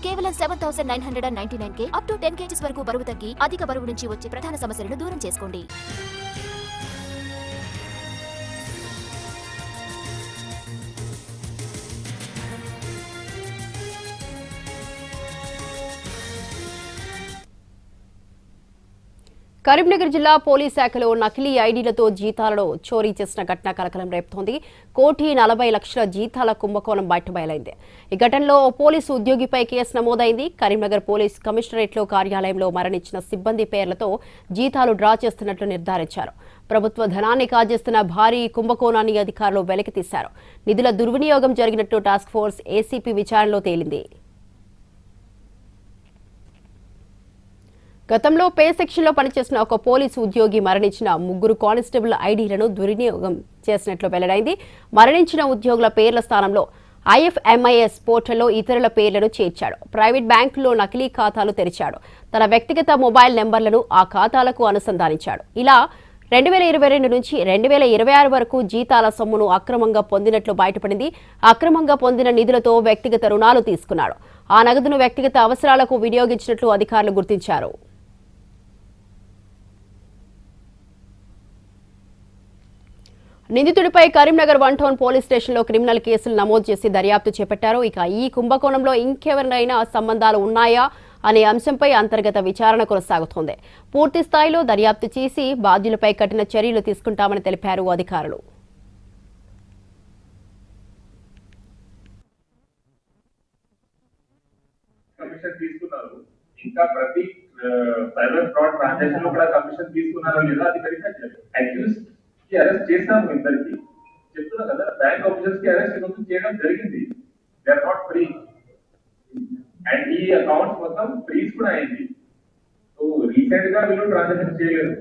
కేవలం 7,999 up to 10 kgs వరకు బరువు తగ్గి అధిక బరువు నుంచి వచ్చే ప్రధాన సమస్యలను దూరం చేసుకోండి. కరీంనగర్ జిల్లా పోలీస్ శాఖలో నకిలీ ఐడీలతో జీతాలను చోరీ చేసిన ఘటన కలకలం రేపుతోంది. 1,40,00,000 జీతాల కుంభకోణం బయటబయలైంది. ఈ ఘటనలో పోలీసు ఉద్యోగిపై కేసు నమోదైంది. కరీంనగర్ పోలీస్ కమిషనరేట్లో కార్యాలయంలో మరణించిన సిబ్బంది పేర్లతో జీతాలు డ్రా చేస్తున్నట్లు నిర్ధారించారు. ప్రభుత్వ ధనాన్ని కాజేస్తున్న భారీ కుంభకోణాన్ని అధికారులు వెలికితీశారు. నిధుల దుర్వినియోగం జరిగినట్టు టాస్క్ ఫోర్స్ ఏసీపీ విచారణలో తేలింది. గతంలో పే సెక్షన్లో పనిచేసిన ఒక పోలీసు ఉద్యోగి మరణించిన 3 కానిస్టేబుల్ ఐడీలను దుర్వినియోగం చేసినట్లు వెల్లడైంది. మరణించిన ఉద్యోగుల పేర్ల స్థానంలో IFMIS పోర్టల్లో ఇతరుల పేర్లను చేర్చాడు. ప్రైవేట్ బ్యాంకుల్లో నకిలీ ఖాతాలు తెరిచాడు. తన వ్యక్తిగత మొబైల్ నెంబర్లను ఆ ఖాతాలకు అనుసంధానించాడు. ఇలా 2022 నుంచి 2026 వరకు జీతాల సొమ్మును అక్రమంగా పొందినట్లు బయటపడింది. అక్రమంగా పొందిన నిధులతో వ్యక్తిగత రుణాలు తీసుకున్నాడు. ఆ నగదును వ్యక్తిగత అవసరాలకు వినియోగించినట్లు అధికారులు గుర్తించారు. నిందితుడిపై కరీంనగర్ 1 టౌన్ పోలీస్ స్టేషన్లో క్రిమినల్ కేసులు నమోదు చేసి దర్యాప్తు చేపట్టారు. ఇక ఈ కుంభకోణంలో ఇంకెవరైనా సంబంధాలు ఉన్నాయా అనే అంశంపై అంతర్గత విచారణ కొనసాగుతోంది. పూర్తి స్థాయిలో దర్యాప్తు చేసి బాధ్యులపై కఠిన చర్యలు తీసుకుంటామని తెలిపారు అధికారులు. ఇంకా ప్రతి సైబర్ ఫ్రాడ్ ట్రాన్సాక్షన్ లో కూడా కమిషన్ తీసుకున్నారో లేదో అది వెరిఫై చేయాలి. అక్యూజ్ కి అరెస్ట్ చేసాము, ఇద్దరికి చెప్తున్నా కదా, బ్యాంక్ ఆఫీసర్స్ కి అరెస్ట్ చేయడం జరిగింది. They are not free and ఈ అకౌంట్స్ మొత్తం ఫ్రీజ్ కూడా అయింది. సో రీసెంట్ గా వీళ్ళు ట్రాన్సాక్షన్ చేయలేదు.